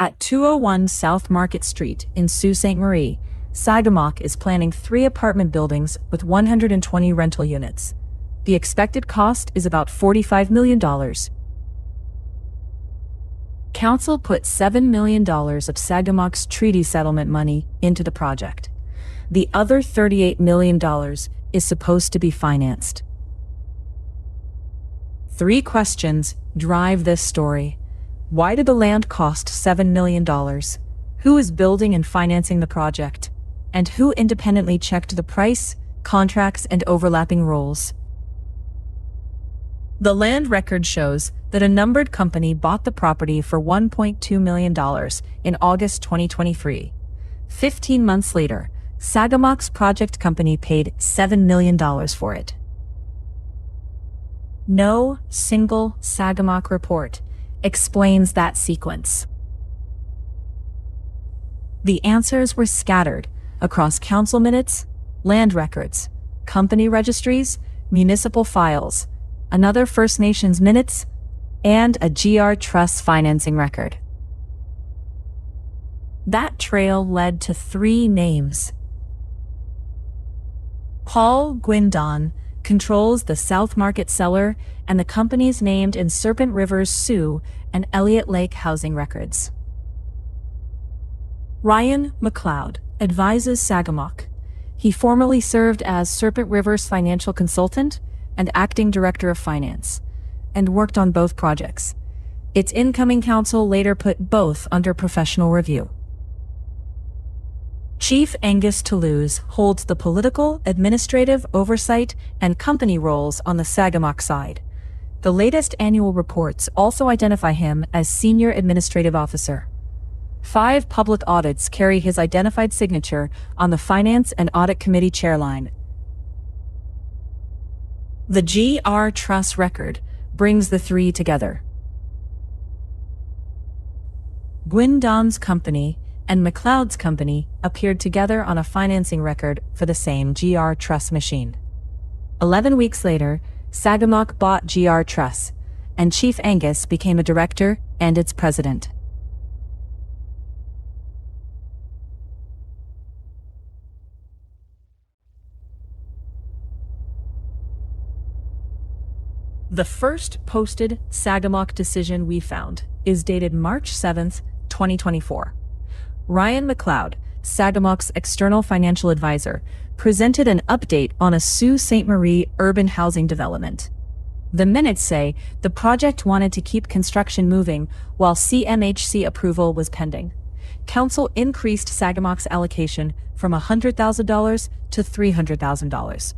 At 201 South Market Street in Sault Ste. Marie, Sagamok is planning 3 apartment buildings with 120 rental units. The expected cost is about $45 million. Council put $7 million of Sagamok's treaty settlement money into the project. The other $38 million is supposed to be financed. 3 questions drive this story. Why did the land cost $7 million? Who is building and financing the project? And who independently checked the price, contracts, and overlapping roles? The land record shows that a numbered company bought the property for $1.2 million in August 2023. 15 months later, Sagamok's project company paid $7 million for it. No single Sagamok report explains that sequence. The answers were scattered across council minutes, land records, company registries, municipal files, another First Nations minutes, and a GR Truss financing record. That trail led to 3 names. Paul Guindon controls the South Market cellar and the companies named in Serpent River's Sioux and Elliott Lake housing records. Ryan McLeod advises Sagamok. He formerly served as Serpent River's financial consultant and acting director of finance, and worked on both projects. Its incoming council later put both under professional review. Chief Angus Toulouse holds the political, administrative, oversight, and company roles on the Sagamok side. The latest annual reports also identify him as Senior Administrative Officer. 5 public audits carry his identified signature on the Finance and Audit Committee chairline. The GR Truss record brings the 3 together. Guindon's company and McLeod's company appeared together on a financing record for the same GR Truss machine. 11 weeks later, Sagamok bought GR Truss, and Chief Angus became a director and its president. The first posted Sagamok decision we found is dated March 7th, 2024. Ryan McLeod, Sagamok's external financial advisor, presented an update on a Sault Ste. Marie urban housing development. The minutes say the project wanted to keep construction moving while CMHC approval was pending. Council increased Sagamok's allocation from $100,000 to $300,000.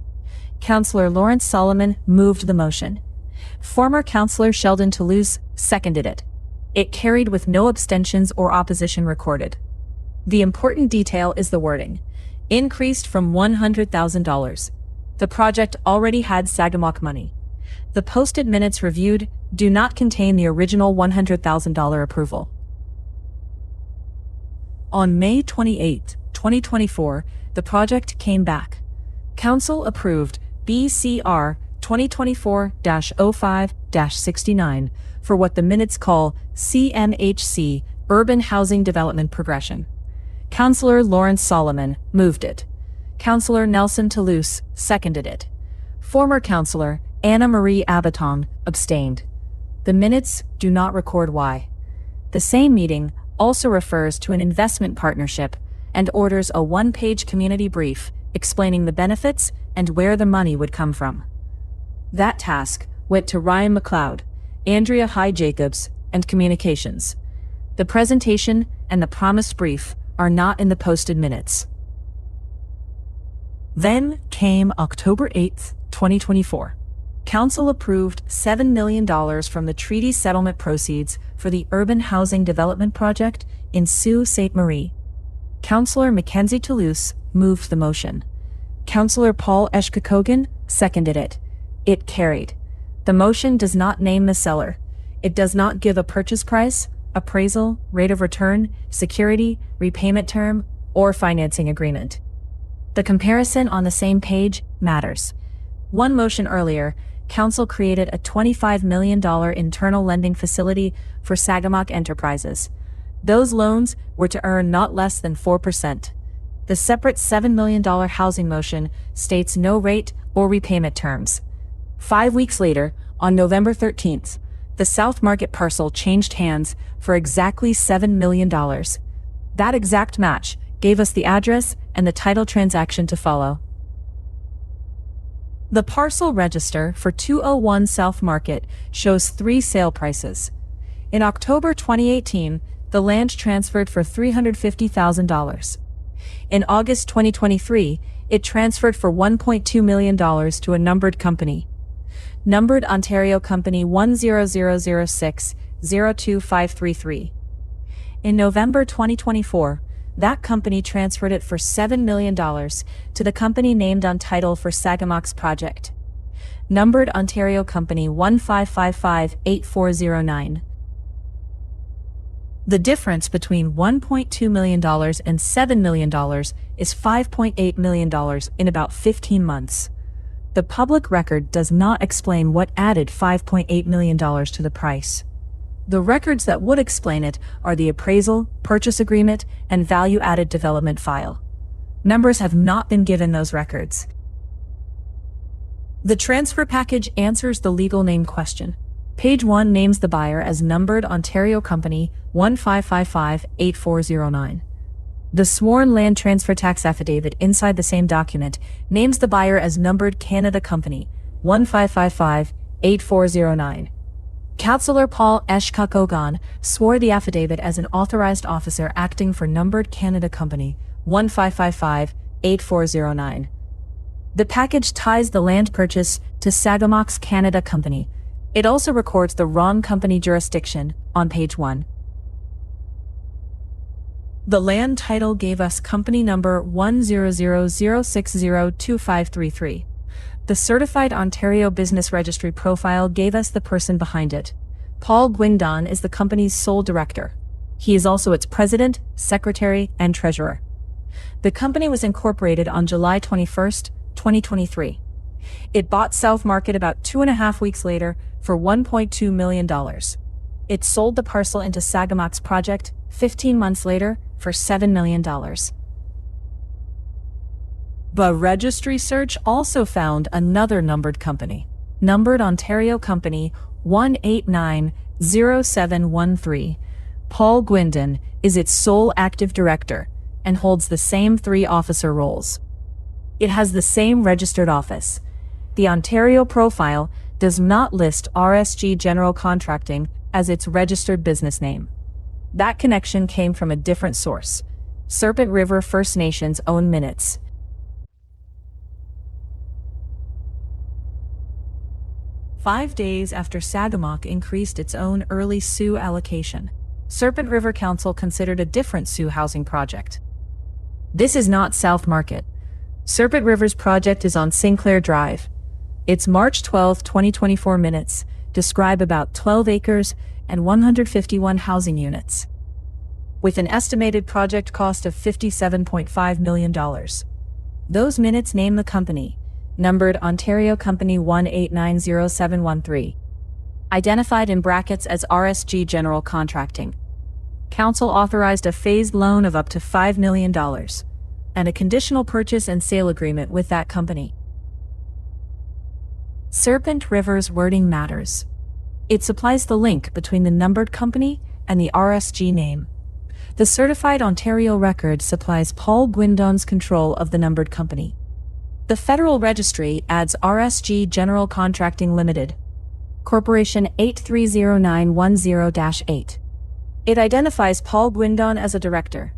Councillor Lawrence Solomon moved the motion. Former Councillor Sheldon Toulouse seconded it. It carried with no abstentions or opposition recorded. The important detail is the wording. Increased from $100,000. The project already had Sagamok money. The posted minutes reviewed do not contain the original $100,000 approval. On May 28, 2024, the project came back. Council approved BCR 2024-05-69 for what the minutes call CMHC Urban Housing Development Progression. Councillor Lawrence Solomon moved it. Councillor Nelson Toulouse seconded it. Former Councillor Anna Marie Abaton abstained. The minutes do not record why. The same meeting also refers to an investment partnership and orders a 1-page community brief explaining the benefits and where the money would come from. That task went to Ryan McLeod, Andrea Jacobs, and Communications. The presentation and the promised brief are not in the posted minutes. Then came October 8, 2024. Council approved $7 million from the treaty settlement proceeds for the urban housing development project in Sault Ste. Marie. Councillor Mackenzie Toulouse moved the motion. Councillor Paul Eshkakogan seconded it. It carried. The motion does not name the seller. It does not give a purchase price, appraisal, rate of return, security, repayment term, or financing agreement. The comparison on the same page matters. One motion earlier, Council created a $25 million internal lending facility for Sagamok Enterprises. Those loans were to earn not less than 4%. The separate $7 million housing motion states no rate or repayment terms. 5 weeks later, on November 13th, the South Market parcel changed hands for exactly $7 million. That exact match gave us the address and the title transaction to follow. The parcel register for 201 South Market shows 3 sale prices. In October 2018, the land transferred for $350,000. In August 2023, it transferred for $1.2 million to a numbered company. Numbered Ontario Company 10006-02533. In November 2024, that company transferred it for $7 million to the company named on title for Sagamok's project. Numbered Ontario Company 1555-8409. The difference between $1.2 million and $7 million is $5.8 million in about 15 months. The public record does not explain what added $5.8 million to the price. The records that would explain it are the appraisal, purchase agreement, and value-added development file. Members have not been given those records. The transfer package answers the legal name question. Page 1 names the buyer as Numbered Ontario Company 1555-8409. The sworn land transfer tax affidavit inside the same document names the buyer as Numbered Canada Company 1555-8409. Councillor Paul Eshkakogan swore the affidavit as an authorized officer acting for Numbered Canada Company 1555-8409. The package ties the land purchase to Sagamok's Canada Company. It also records the wrong company jurisdiction on page 1. The land title gave us company number 100602533. The certified Ontario Business Registry profile gave us the person behind it. Paul Guindon is the company's sole director. He is also its president, secretary, and treasurer. The company was incorporated on July 21st, 2023. It bought South Market about 2.5 weeks later for $1.2 million. It sold the parcel into Sagamok's project 15 months later for $7 million. The registry search also found another numbered company. Numbered Ontario Company 1890713. Paul Guindon is its sole active director and holds the same 3 officer roles. It has the same registered office. The Ontario profile does not list RSG General Contracting as its registered business name. That connection came from a different source. Serpent River First Nations own minutes. Five days after Sagamok increased its own early Sioux allocation, Serpent River Council considered a different Sioux housing project. This is not South Market. Serpent River's project is on Sinclair Drive. Its March 12, 2024 minutes describe about 12 acres and 151 housing units, with an estimated project cost of $57.5 million. Those minutes name the company, Numbered Ontario Company 1890713, identified in brackets as RSG General Contracting. Council authorized a phased loan of up to $5 million and a conditional purchase and sale agreement with that company. Serpent River's wording matters. It supplies the link between the numbered company and the RSG name. The certified Ontario record supplies Paul Guindon's control of the numbered company. The Federal Registry adds RSG General Contracting Limited, Corporation 830910-8. It identifies Paul Guindon as a director.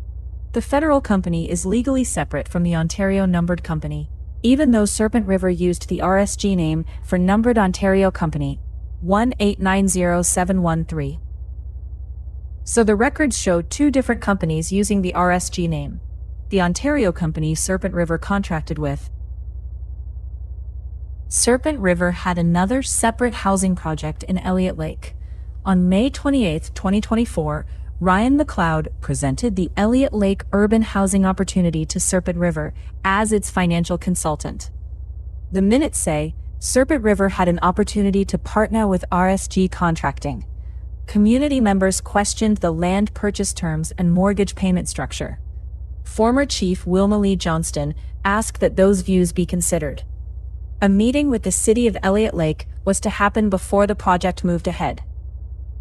The federal company is legally separate from the Ontario numbered company, even though Serpent River used the RSG name for Numbered Ontario Company 1890713. So the records show 2 different companies using the RSG name. The Ontario company Serpent River contracted with. Serpent River had another separate housing project in Elliott Lake. On May 28, 2024, Ryan McLeod presented the Elliott Lake Urban Housing Opportunity to Serpent River as its financial consultant. The minutes say, Serpent River had an opportunity to partner with RSG Contracting. Community members questioned the land purchase terms and mortgage payment structure. Former Chief Wilma Lee Johnston asked that those views be considered. A meeting with the city of Elliott Lake was to happen before the project moved ahead.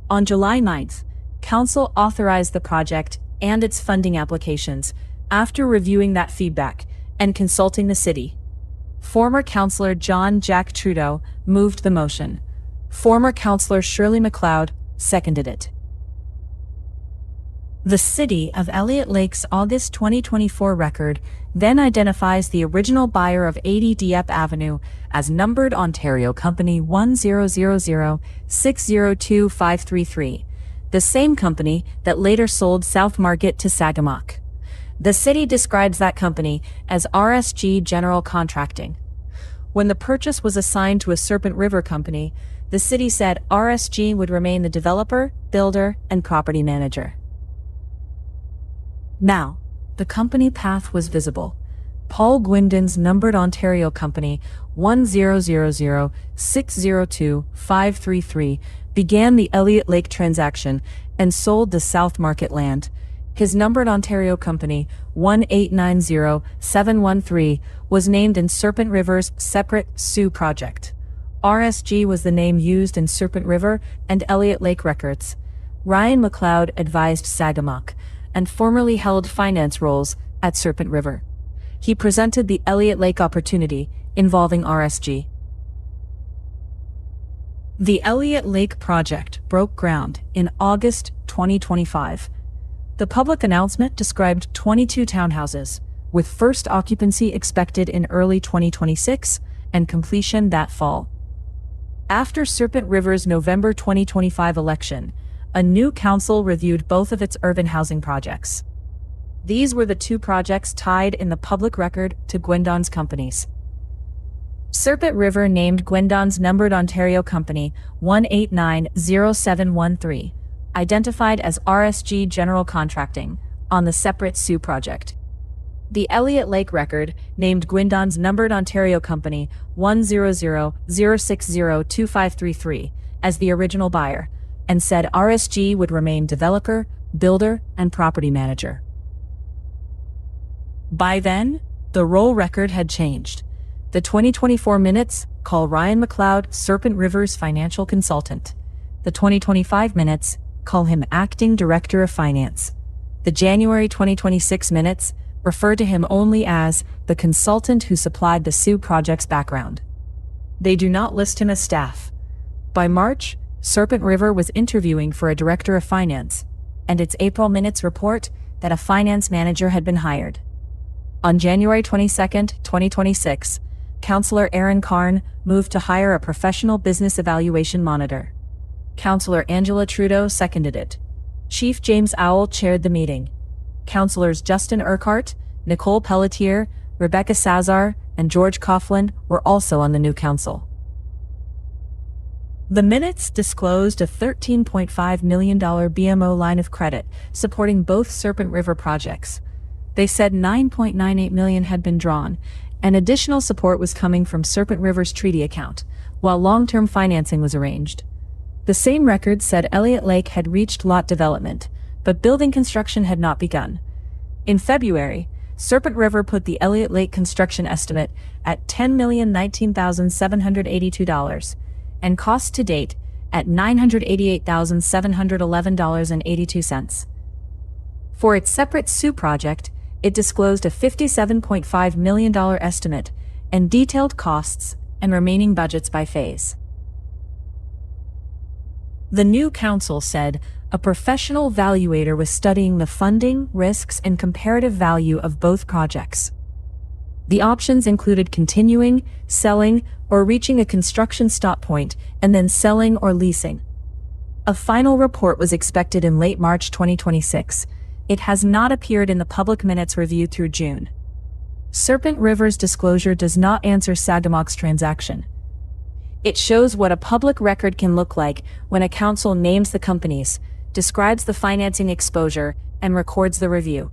On July 9th, Council authorized the project and its funding applications after reviewing that feedback and consulting the city. Former Councillor John Jack Trudeau moved the motion. Former Councillor Shirley McLeod seconded it. The City of Elliott Lake's August 2024 record then identifies the original buyer of 80 Dieppe Avenue as numbered Ontario Company 1000602533, the same company that later sold South Market to Sagamok. The city describes that company as RSG General Contracting. When the purchase was assigned to a Serpent River company, the city said RSG would remain the developer, builder, and property manager. Now, the company path was visible. Paul Guindon's numbered Ontario Company 1000602533 began the Elliott Lake transaction and sold the South Market land. His numbered Ontario Company 1890713 was named in Serpent River's separate Sioux project. RSG was the name used in Serpent River and Elliott Lake records. Ryan McLeod advised Sagamok and formerly held finance roles at Serpent River. He presented the Elliott Lake opportunity involving RSG. The Elliott Lake project broke ground in August 2025. The public announcement described 22 townhouses, with first occupancy expected in early 2026 and completion that fall. After Serpent River's November 2025 election, a new council reviewed both of its urban housing projects. These were the two projects tied in the public record to Guindon's companies. Serpent River named Guindon's numbered Ontario Company 1890713, identified as RSG General Contracting, on the separate Sioux project. The Elliott Lake record named Guindon's numbered Ontario Company 100602533 as the original buyer, and said RSG would remain developer, builder, and property manager. By then, the roll record had changed. The 2024 minutes call Ryan McLeod Serpent River's financial consultant. The 2025 minutes call him acting director of finance. The January 2026 minutes refer to him only as the consultant who supplied the Sioux project's background. They do not list him as staff. By March, Serpent River was interviewing for a director of finance, and its April minutes report that a finance manager had been hired. On January 22, 2026, Councillor Aaron Karn moved to hire a professional business evaluation monitor. Councillor Angela Trudeau seconded it. Chief James Owl chaired the meeting. Councillors Justin Urquhart, Nicole Pelletier, Rebecca Sazar, and George Coughlin were also on the new council. The minutes disclosed a $13.5 million BMO line of credit supporting both Serpent River projects. They said $9.98 million had been drawn, and additional support was coming from Serpent River's treaty account, while long-term financing was arranged. The same record said Elliott Lake had reached lot development, but building construction had not begun. In February, Serpent River put the Elliott Lake construction estimate at $10,019,782, and cost to date at $988,711.82. For its separate Sioux project, it disclosed a $57.5 million estimate and detailed costs and remaining budgets by phase. The new council said a professional valuator was studying the funding, risks, and comparative value of both projects. The options included continuing, selling, or reaching a construction stop point and then selling or leasing. A final report was expected in late March 2026. It has not appeared in the public minutes reviewed through June. Serpent River's disclosure does not answer Sagamok's transaction. It shows what a public record can look like when a council names the companies, describes the financing exposure, and records the review.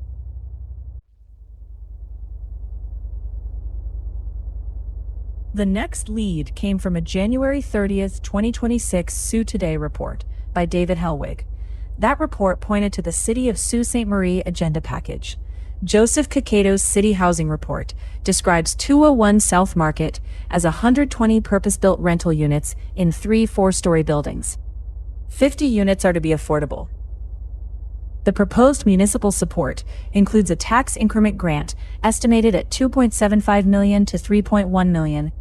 The next lead came from a January 30, 2026 Sioux Today report by David Helwig. That report pointed to the City of Sault Ste. Marie agenda package. Joseph Kakato's City Housing Report describes 201 South Market as 120 purpose-built rental units in 3 4-story buildings. 50 units are to be affordable. The proposed municipal support includes a tax increment grant estimated at $2.75 million to $3.1 million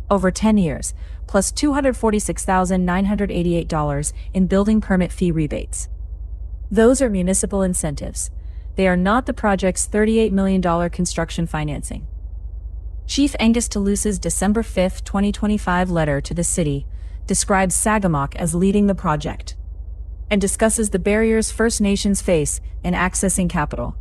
over 10 years, plus $246,988 in building permit fee rebates. Those are municipal incentives. They are not the project's $38 million construction financing. Chief Angus Toulouse's December 5, 2025 letter to the city describes Sagamok as leading the project and discusses the barriers First Nations face in accessing capital.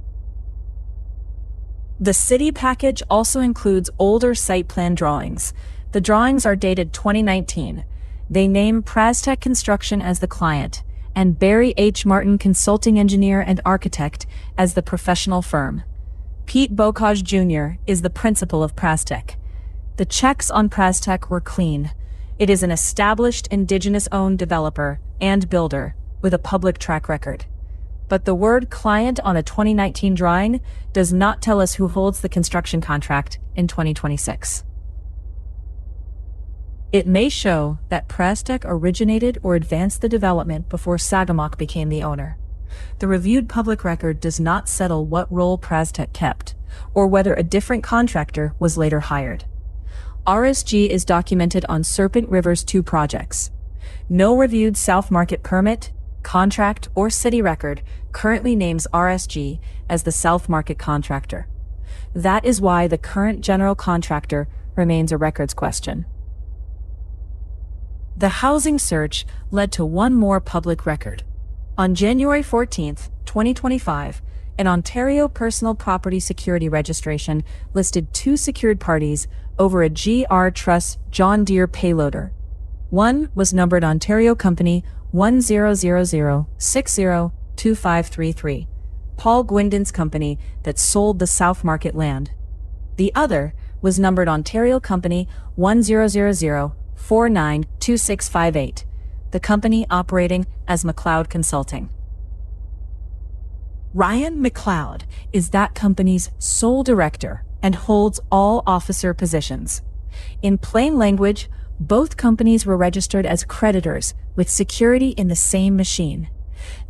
The city package also includes older site plan drawings. The drawings are dated 2019. They name Prastec Construction as the client and Barry H. Martin Consulting Engineer and Architect as the professional firm. Pete Bocage Jr. is the principal of Prastec. The checks on Prastec were clean. It is an established Indigenous-owned developer and builder with a public track record. But the word client on a 2019 drawing does not tell us who holds the construction contract in 2026. It may show that Prastec originated or advanced the development before Sagamok became the owner. The reviewed public record does not settle what role Prastec kept, or whether a different contractor was later hired. RSG is documented on Serpent River's 2 projects. No reviewed South Market permit, contract, or city record currently names RSG as the South Market contractor. That is why the current general contractor remains a records question. The housing search led to one more public record. On January 14, 2025, an Ontario Personal Property Security Registration listed 2 secured parties over a GR Truss John Deere payloader. One was numbered Ontario Company 1000602533, Paul Guindon's company that sold the South Market land. The other was numbered Ontario Company 1000492658, the company operating as McLeod Consulting. Ryan McLeod is that company's sole director and holds all officer positions. In plain language, both companies were registered as creditors with security in the same machine.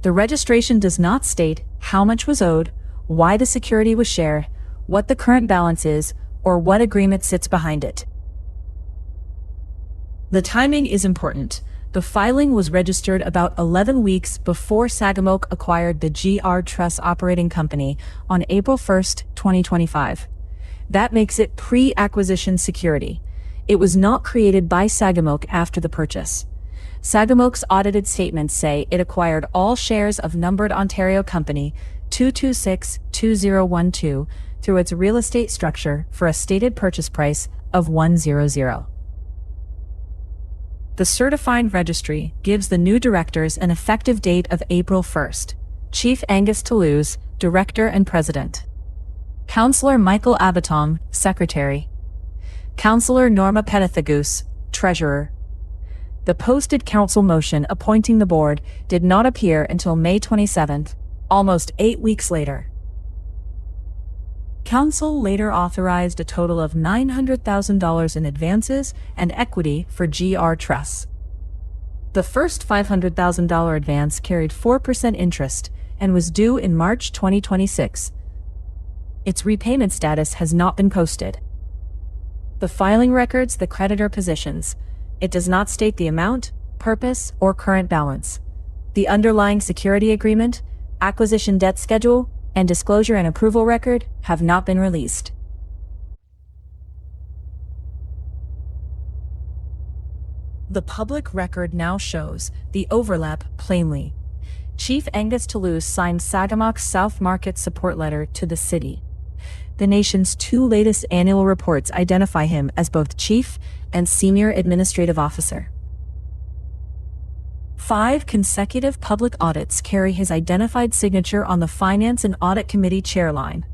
The registration does not state how much was owed, why the security was shared, what the current balance is, or what agreement sits behind it. The timing is important. The filing was registered about 11 weeks before Sagamok acquired the GR Truss operating company on April 1, 2025. That makes it pre-acquisition security. It was not created by Sagamok after the purchase. Sagamok's audited statements say it acquired all shares of numbered Ontario Company 2262012 through its real estate structure for a stated purchase price of $100. The certified registry gives the new directors an effective date of April 1st. Chief Angus Toulouse, Director and President. Councillor Michael Abatom, Secretary. Councillor Norma Petithagus, Treasurer. The posted council motion appointing the board did not appear until May 27th, almost 8 weeks later. Council later authorized a total of $900,000 in advances and equity for GR Truss. The first $500,000 advance carried 4% interest and was due in March 2026. Its repayment status has not been posted. The filing records the creditor positions. It does not state the amount, purpose, or current balance. The underlying security agreement, acquisition debt schedule, and disclosure and approval record have not been released. The public record now shows the overlap plainly. Chief Angus Toulouse signed Sagamok's South Market support letter to the city. The nation's 2 latest annual reports identify him as both chief and senior administrative officer. 5 consecutive public audits carry his identified signature on the Finance and Audit Committee chair line.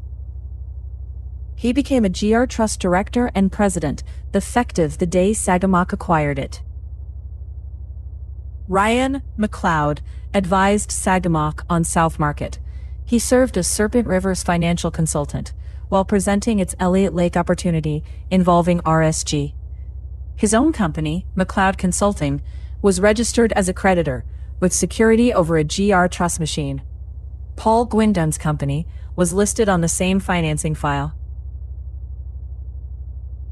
He became a GR Truss director and president, effective the day Sagamok acquired it. Ryan McLeod advised Sagamok on South Market. He served as Serpent River's financial consultant while presenting its Elliott Lake opportunity involving RSG. His own company, McLeod Consulting, was registered as a creditor with security over a GR Truss machine. Paul Guindon's company was listed on the same financing file.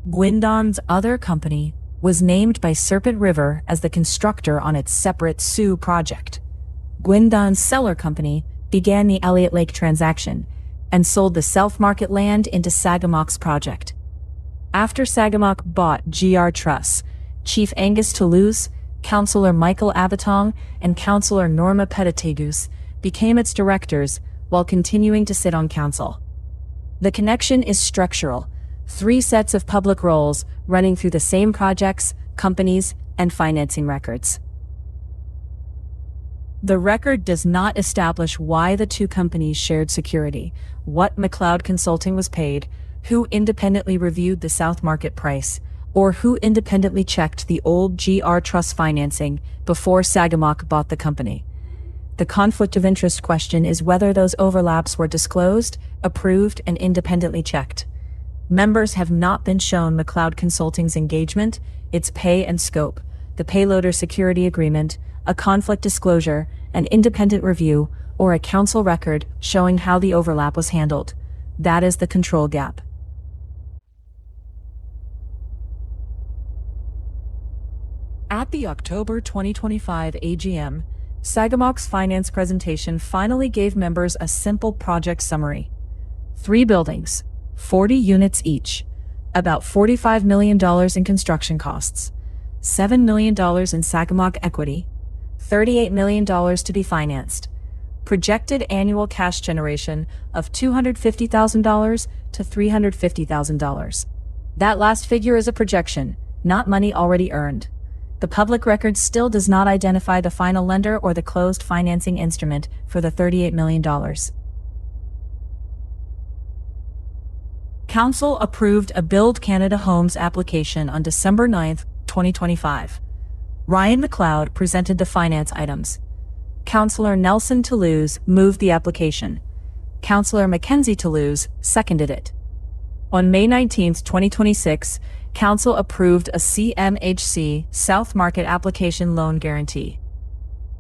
Guindon's other company was named by Serpent River as the constructor on its separate Sioux project. Guindon's seller company began the Elliott Lake transaction and sold the South Market land into Sagamok's project. After Sagamok bought GR Truss, Chief Angus Toulouse, Councillor Michael Abatong, and Councillor Norma Petitegus became its directors while continuing to sit on council. The connection is structural, 3 sets of public roles running through the same projects, companies, and financing records. The record does not establish why the 2 companies shared security, what McLeod Consulting was paid, who independently reviewed the South Market price, or who independently checked the old GR Truss financing before Sagamok bought the company. The conflict of interest question is whether those overlaps were disclosed, approved, and independently checked. Members have not been shown McLeod Consulting's engagement, its pay and scope, the payloader security agreement, a conflict disclosure, an independent review, or a council record showing how the overlap was handled. That is the control gap. At the October 2025 AGM, Sagamok's finance presentation finally gave members a simple project summary. 3 buildings, 40 units each, about $45 million in construction costs, $7 million in Sagamok equity, $38 million to be financed, projected annual cash generation of $250,000 to $350,000. That last figure is a projection, not money already earned. The public record still does not identify the final lender or the closed financing instrument for the $38 million. Council approved a Build Canada Homes application on December 9, 2025. Ryan McLeod presented the finance items. Councillor Nelson Toulouse moved the application. Councillor Mackenzie Toulouse seconded it. On May 19, 2026, Council approved a CMHC South Market application loan guarantee.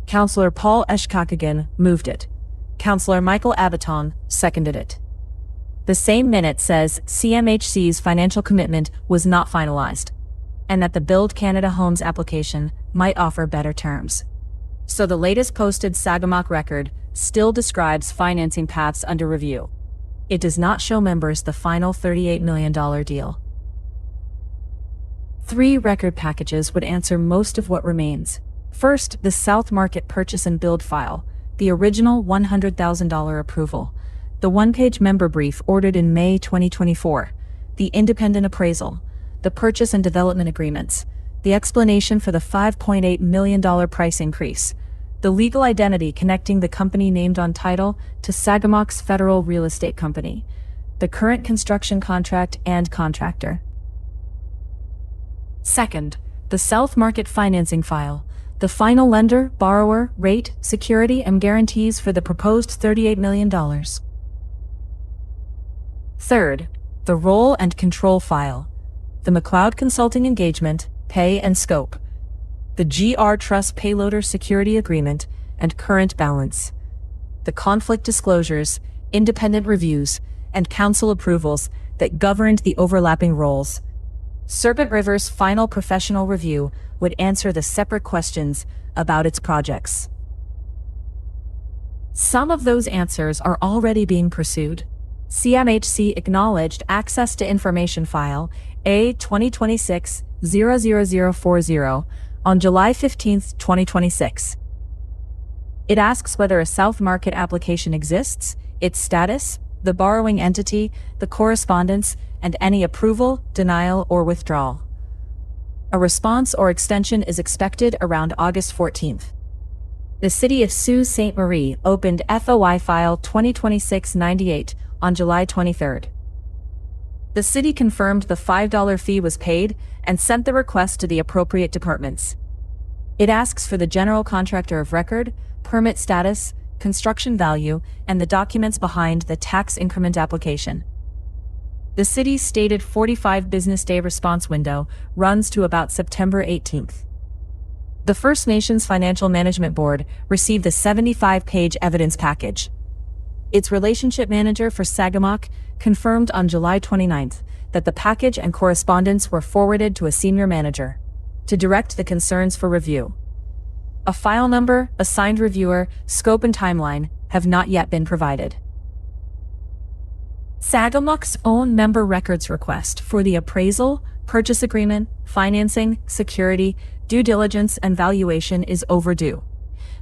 Councillor Paul Eshkakagan moved it. Councillor Michael Abaton seconded it. The same minute says CMHC's financial commitment was not finalized, and that the Build Canada Homes application might offer better terms. So the latest posted Sagamok record still describes financing paths under review. It does not show members the final $38 million deal. 3 record packages would answer most of what remains. First, the South Market purchase and build file, the original $100,000 approval, the 1-page member brief ordered in May 2024, the independent appraisal, the purchase and development agreements, the explanation for the $5.8 million price increase, the legal identity connecting the company named on title to Sagamok's federal real estate company, the current construction contract and contractor. Second, the South Market financing file, the final lender, borrower, rate, security, and guarantees for the proposed $38 million. Third, the role and control file, the McLeod Consulting engagement, pay and scope, the GR Truss payloader security agreement and current balance, the conflict disclosures, independent reviews, and council approvals that governed the overlapping roles. Serpent River's final professional review would answer the separate questions about its projects. Some of those answers are already being pursued. CMHC acknowledged access to information file A2026-00040 on July 15, 2026. It asks whether a South Market application exists, its status, the borrowing entity, the correspondence, and any approval, denial, or withdrawal. A response or extension is expected around August 14th. The City of Sault Ste. Marie opened FOI file 2026-98 on July 23rd. The city confirmed the $5 fee was paid and sent the request to the appropriate departments. It asks for the general contractor of record, permit status, construction value, and the documents behind the tax increment application. The city's stated 45 business day response window runs to about September 18th. The First Nations Financial Management Board received the 75-page evidence package. Its relationship manager for Sagamok confirmed on July 29th that the package and correspondence were forwarded to a senior manager to direct the concerns for review. A file number, assigned reviewer, scope and timeline have not yet been provided. Sagamok's own member records request for the appraisal, purchase agreement, financing, security, due diligence, and valuation is overdue.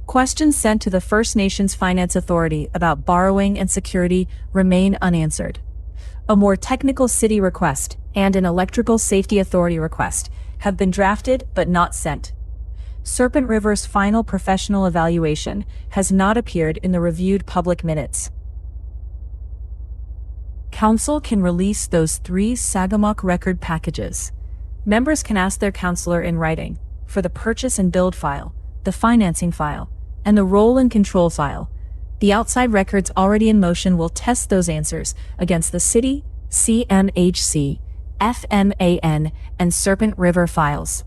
Questions sent to the First Nations Finance Authority about borrowing and security remain unanswered. A more technical city request and an electrical safety authority request have been drafted but not sent. Serpent River's final professional evaluation has not appeared in the reviewed public minutes. Council can release those 3 Sagamok record packages. Members can ask their councillor in writing for the purchase and build file, the financing file, and the roll and control file. The outside records already in motion will test those answers against the city, CMHC, FMAN, and Serpent River files.